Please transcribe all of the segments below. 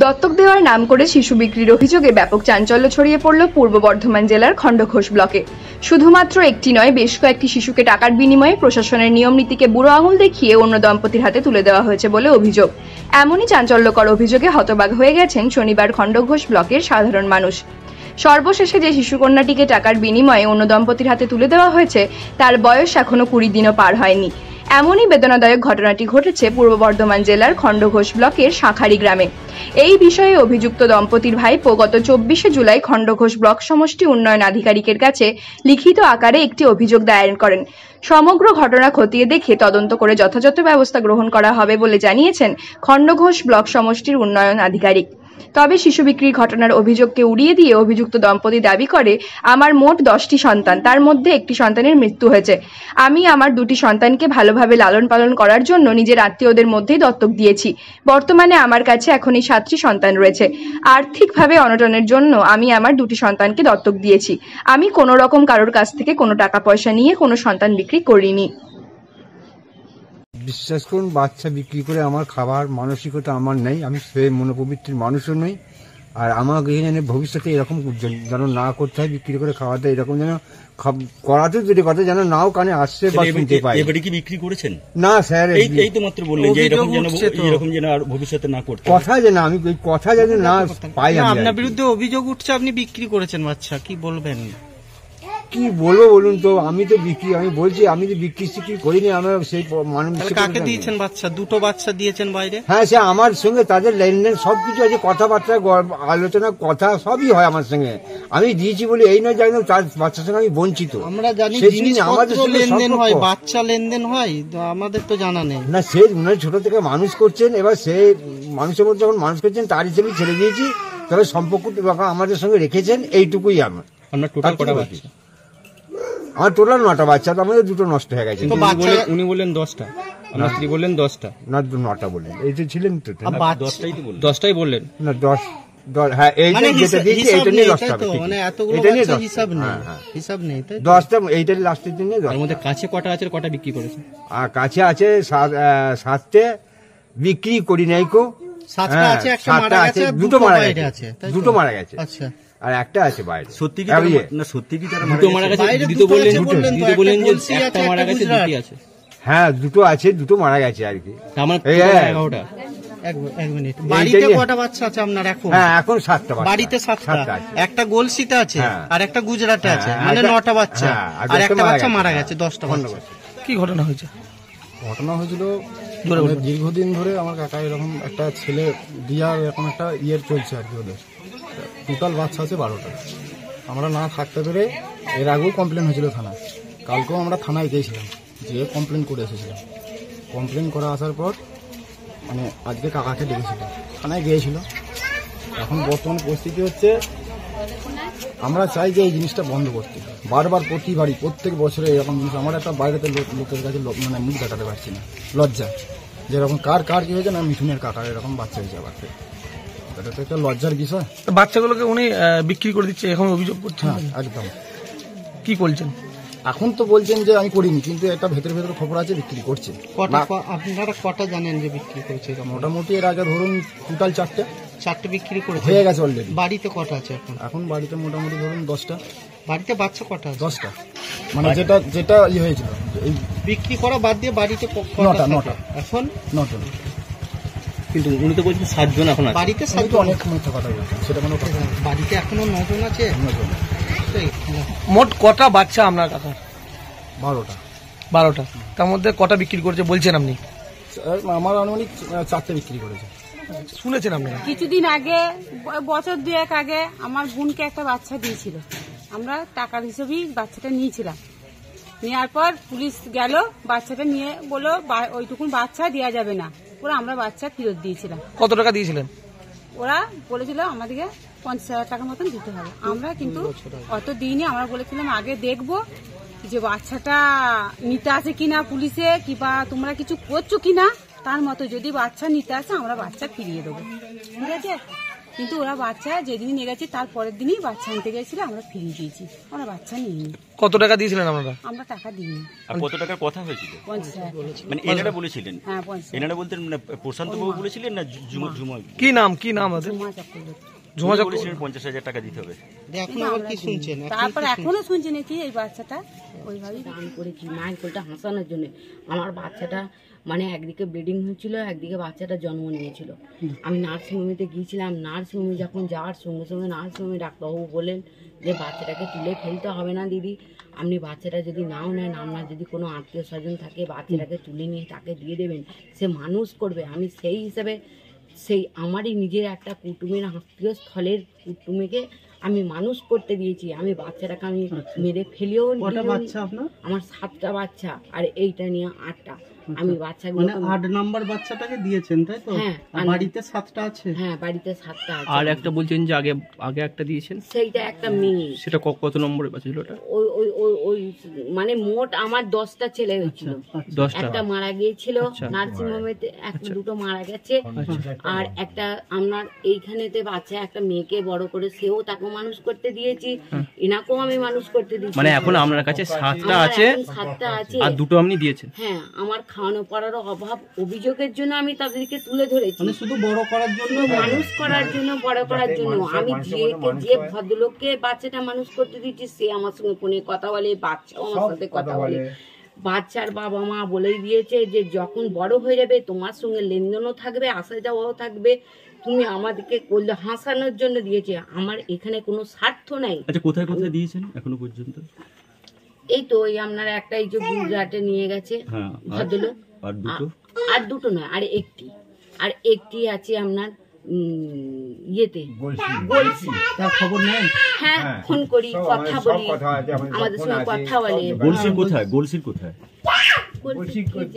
দত্তক দেওয়ার নাম করে শিশু বিক্রির অভিযোগে ব্যাপক চাঞ্চল্য ছড়িয়ে পড়ল পূর্ব বর্ধমান জেলার খণ্ডঘোষ ব্লকে। শুধুমাত্র একটি নয়, বেশ কয়েকটি শিশুকে টাকার বিনিময়ে প্রশাসনের নিয়ম নীতিকে বুড়ো আঙুল দেখিয়ে অন্য দম্পতির হাতে তুলে দেওয়া হয়েছে বলে অভিযোগ। এমনই চাঞ্চল্যকর অভিযোগে হতবাক হয়ে গেছেন শনিবার খণ্ডঘোষ ব্লকের সাধারণ মানুষ। সর্বশেষে যে শিশুকন্যাটিকে টাকার বিনিময়ে অন্য দম্পতির হাতে তুলে দেওয়া হয়েছে তার বয়স এখনো 20 দিনও পার হয়নি। এমনই বেদনাদায়ক ঘটনাটি ঘটেছে পূর্ব বর্ধমান জেলার খণ্ডঘোষ ব্লকের শাঁখারি গ্রামে। এই বিষয়ে অভিযুক্ত দম্পতির ভাইপো গত 24শে জুলাই খণ্ডঘোষ ব্লক সমষ্টি উন্নয়ন আধিকারিকের কাছে লিখিত আকারে একটি অভিযোগ দায়ের করেন। সমগ্র ঘটনা খতিয়ে দেখে তদন্ত করে যথাযথ ব্যবস্থা গ্রহণ করা হবে বলে জানিয়েছেন খণ্ডঘোষ ব্লক সমষ্টির উন্নয়ন আধিকারিক। তবে শিশু বিক্রির ঘটনার অভিযোগকে উড়িয়ে দিয়ে অভিযুক্ত দম্পতি দাবি করে, আমার মোট 10টি সন্তান, তার মধ্যে একটি সন্তানের মৃত্যু হয়েছে। আমি আমার 2টি সন্তানকে ভালোভাবে লালন পালন করার জন্য নিজের আত্মীয়দের মধ্যেই দত্তক দিয়েছি। বর্তমানে আমার কাছে এখন এই 7টি সন্তান রয়েছে। আর্থিকভাবে অনটনের জন্য আমি আমার 2টি সন্তানকে দত্তক দিয়েছি। আমি কোনো রকম কারোর কাছ থেকে কোনো টাকা পয়সা নিয়ে কোনো সন্তান বিক্রি করিনি। বিশ্বাস করুন, বাচ্চা বিক্রি করে আমার খাবার মানসিকতা আমার নেই। আমি সে মনোপবিত্রের মানুষও নই। আর আমাকে যেন ভবিষ্যতে এরকম যেন না করতে হয়, বিক্রি করে খাওয়াতে এরকম যেন করাতে দুটি কথা যেন নাও কানে আসছে বা শুনতে পাই। এবারে কি বিক্রি করেছেন? না স্যার, এই তো মাত্র বললেন যে এরকম যেন আর ভবিষ্যতে না করতে। কথা যেন আমি ওই কথা যেন না পাই। আপনার বিরুদ্ধে অভিযোগ উঠছে আপনি বিক্রি করেছেন বাচ্চা, কি বলবেন? কি বলবো বলুন তো, আমি তো বিক্রি, আমি বলছি আমি তো বিক্রি করিনি। আমরা সেই মানুষ কাকে দিয়েছেন বাচ্চা? 2টো বাচ্চা দিয়েছেন বাইরে? হ্যাঁ, সে আমার সঙ্গে তাদের লেনদেন সবকিছু আছে, কথাবার্তা আলোচনা কথা সবই হয় আমার সঙ্গে। আমি দিয়েছি বলে এই নয় যে তার বাচ্চার সঙ্গে আমি বঞ্চিত। আমরা জানি আমাদের লেনদেন হয়, বাচ্চা লেনদেন হয়, আমাদের তো জানা নেই না। সে ছোট থেকে মানুষ করছেন, এবার সে মানুষের মধ্যে যখন মানুষ করছেন তার হিসেবে ছেড়ে দিয়েছি। তবে সম্পর্ক আমাদের সঙ্গে রেখেছেন, এইটুকুই আমার। আপনার টোটাল কটা বাচ্চা? আমার টোটাল 9টা বাচ্চা, তো আমাদের 2টো নষ্ট হয়ে গেছে। উনি বললেন 10টা, আমার স্ত্রী বললেন 10টা, না 9টা বললেন। এই যে ছিলেন তো 10টাই বললেন না, 10 হ্যাঁ, এইটা যেটা দিয়েছি এইটা নিয়ে 10টা, মানে এতগুলো বাচ্চা হিসাব নেই, হিসাব নেই। 10টা এইটার লাস্টের দিনে। তার মধ্যে কাছে কটা আছে, কটা বিক্রি করেছে? আর কাছে আছে 7টে, বিক্রি করি নাই কো। 7টা আছে, একটা মারা গেছে, 2টো মারা গেছে, 2টো মারা গেছে। আচ্ছা, আর একটা আছে বাইরে। সত্যি কি না? সত্যি কি তারা দুটো মারা গেছে? দিদি তো বললেন যে একটা মারা গেছে, দুটি আছে। হ্যাঁ, 2টো আছে, 2টো মারা গেছে আর কি। আমার 11টা। এক মিনিট, বাড়িতে কটা বাচ্চা আছে আপনার এখন? হ্যাঁ, এখন 7টা বাড়িতে 7টা, একটা গোলসিতে আছে আর একটা গুজরাটে আছে, মানে 9টা বাচ্চা, আর একটা বাচ্চা মারা গেছে, 10টা বাচ্চা। কি ঘটনা হয়েছে? ঘটনা হয়েছিল দীর্ঘদিন ধরে আমার কাকা এরকম একটা ছেলে দিয়ার এরকম একটা চলছে আর কি। ওদের টোটাল বাচ্চা আছে 12টা। আমরা না থাকতে পেরে এর আগেও কমপ্লেন হয়েছিল থানায়। কালকেও আমরা থানায় গিয়েছিলাম, যেয়ে কমপ্লেন করে এসেছিলাম। কমপ্লেন করে আসার পর মানে আজকে কাকাকে ডেকেছিল, থানায় গিয়েছিল। এখন বর্তমান পরিস্থিতি হচ্ছে আমরা চাই যে এই জিনিসটা বন্ধ করতে। বারবার প্রত্যেক বছরে এরকম জিনিস। আমার একটা বাইরেতে লোকের কাছে মানে মুখ দেখাতে পারছি না, লজ্জা। যেরকম কার কি হয়েছে না, মিঠুনের কাকার এরকম বাচ্চা হয়েছে আবার। এটা তো একটা লজ্জার বিষয়। বাচ্চাগুলোকে উনি বিক্রি করে দিচ্ছে, এখন অভিযোগ করছেন। হ্যাঁ, একদম। কি বলছেন? এখন তো বলছেন যে আমি করিনি, কিন্তু একটা ভেতরে খবর আছে বিক্রি করছে। আপনারা কটা জানেন যে বিক্রি করেছে? মোটামুটি এর আগে ধরুন টোটাল 4টে বিক্রি করেছে, হয়ে গেছে অলরেডি। বাড়িতে কটা আছে এখন? বাড়িতে মোটামুটি ধরুন 10টা। বাড়িতে বাচ্চা কটা আছে? 10টা, মানে যেটা হয়েছিল এই বিক্রি করা বাদ দিয়ে বাড়িতে 9টা। এখন 9টা। কিন্তু উনি তো বলছেন 7 জন এখন আছে বাড়িতে। অনেক মিথ্যা কথা বলছেন, সেটা কোনো কথা না। বাড়িতে এখনো 9 জন আছে। মোট কটা বাচ্চা আপনার কাকার? 12টা। তার মধ্যে কটা বিক্রি করেছে বলছেন আপনি? আমার আনুমানিক 4টে বিক্রি করেছে। শুনেছেন আপনারা? কিছুদিন আগে, বছর 2 আগে আমার বোনকে একটা বাচ্চা দিয়েছিল। আমরা টাকার হিসেবেই বাচ্চাটা নিয়েছিলাম। নেওয়ার পর পুলিশ গেল, বাচ্চাটা নিয়ে বললো ওইটুকুন বাচ্চা দেওয়া যাবে না, ওরা আমরা বাচ্চা ফেরত দিয়েছিলাম। কত টাকা দিয়েছিলেন? ওরা বলেছিল আমাদেরকে 50,000 টাকার মতন দিতে হবে। আমরা কিন্তু অত দিইনি। আমরা বলেছিলাম আগে দেখবো যে বাচ্চাটা নিতে আসে কিনা পুলিশে, কিংবা তোমরা কিছু করছো কিনা, তার মতো যদি বাচ্চা নিতে আসে আমরা বাচ্চা ফিরিয়ে দেবো। ঠিক আছে? কিন্তু ওরা বাচ্চা যেদিন নিয়ে গেছে তার পরের দিনই বাচ্চা আনতে গেছিল, আমরা ফিরিয়ে দিয়েছি, ওরা বাচ্চা নিইনি। কত টাকা দিয়েছিলেন আপনারা? আমরা টাকা দিইনি। আর কত টাকার কথা হয়েছিল? 50,000। মানে এনারা বলেছিলেন? হ্যাঁ 50,000। এনারা বলতেন মানে প্রশান্ত বাবু বলেছিলেন না ঝুমা? কি নাম ওদের? ঝুমা চক্রবর্তী। ঝুমা চক্রবর্তী বলেছিলেন 50,000 টাকা দিতে হবে। এখন আবার কি শুনছেন? তারপর এখনো শুনছি নাকি এই বাচ্চাটা ওইভাবেই দান করেছি মায়ের কোলটা হাসানোর জন্য। আমার বাচ্চাটা মানে একদিকে ব্লিডিং হচ্ছিল, একদিকে বাচ্চাটা জন্ম নিয়েছিল। আমি নার্সিংহোমেতে গিয়েছিলাম, নার্সিংহোমে যখন যাওয়ার সঙ্গে সঙ্গে নার্সিংহোমে ডাক্তারবাবু বললেন যে বাচ্চাটাকে তুলে ফেলতে হবে না দিদি, আপনি বাচ্চাটা যদি নাও নেন, আপনার যদি কোনো আত্মীয় স্বজন থাকে বাচ্চাটাকে তুলে নিয়ে তাকে দিয়ে দেবেন, সে মানুষ করবে। আমি সেই হিসাবে সেই আমারই নিজের একটা কুটুমের আত্মীয় স্থলের কুটুমেকে আমি মানুষ করতে দিয়েছি। আমি বাচ্চাটাকে আমি মেরে ফেলেও বাচ্চা আপনার? আমার 7টা বাচ্চা আর এইটা নিয়ে 8টা। আমি বাচ্চাগুলো 8 নম্বর বাচ্চাটাকে দিয়েছেন তাই তো? হ্যাঁ, বাড়িতে 7টা আছে? হ্যাঁ বাড়িতে 7টা আছে। আর একটা বলছেন যে আগে একটা দিয়েছেন, সেইটা একটা মেয়ে। সেটা কত নম্বরে বাচ্চা ছিল ওটা? ওই ওই ওই ওই মানে মোট আমার 10টা ছেলে হয়েছিল। 10টা? একটা মারা গিয়েছিল নার্সিংহোমেতে, দুটো মারা গেছে। আর একটা আপনার এইখানেতে বাচ্চা একটা মেয়েকে বড় করে সেও তাকে মানুষ করতে দিয়েছি, এনাকেও আমি মানুষ করতে দিয়েছি। মানে এখন আপনার কাছে 7টা আছে 7টা আছে আর দুটো আপনি দিয়েছেন? হ্যাঁ, আমার খাওয়ানো পড়ারও অভাব অভিযোগের জন্য আমি তাদেরকে তুলে ধরেছি, মানে শুধু বড় করার জন্য, মানুষ করার জন্য, বড় করার জন্য। আমি যে ভদ্রলোককে বাচ্চাটা মানুষ করতে দিচ্ছি সে আমার সঙ্গে ফোনে কথা বলে, বাচ্চাও আমার সাথে কথা বলে। বাচ্চার বাবা মা বলেই দিয়েছে যে যখন বড় হয়ে যাবে তোমার সঙ্গে লেনদেনও থাকবে, আসা যাওয়াও থাকবে, তুমি আমাদেরকে করলে হাসানোর জন্য দিয়েছে, আমার এখানে কোনো স্বার্থ নাই। আচ্ছা, কোথায় কোথায় দিয়েছেন এখনো পর্যন্ত? এই তো ওই আপনার একটা এই যে গুজরাটে নিয়ে গেছে ভদ্রলোক, আর দুটো নয়, আর একটি আছে আপনার ইয়েতে বলছি। তার খবর নেন? হ্যাঁ, ফোন করি, কথা বলি, আমাদের সঙ্গে কথা বলে। গোলসির কোথায়? গোলসির কোথায়?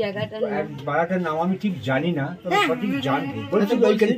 জায়গাটার নাম বাড়াটার নাম আমি ঠিক জানি না, তবে সঠিক জানি। ভদ্রলোকের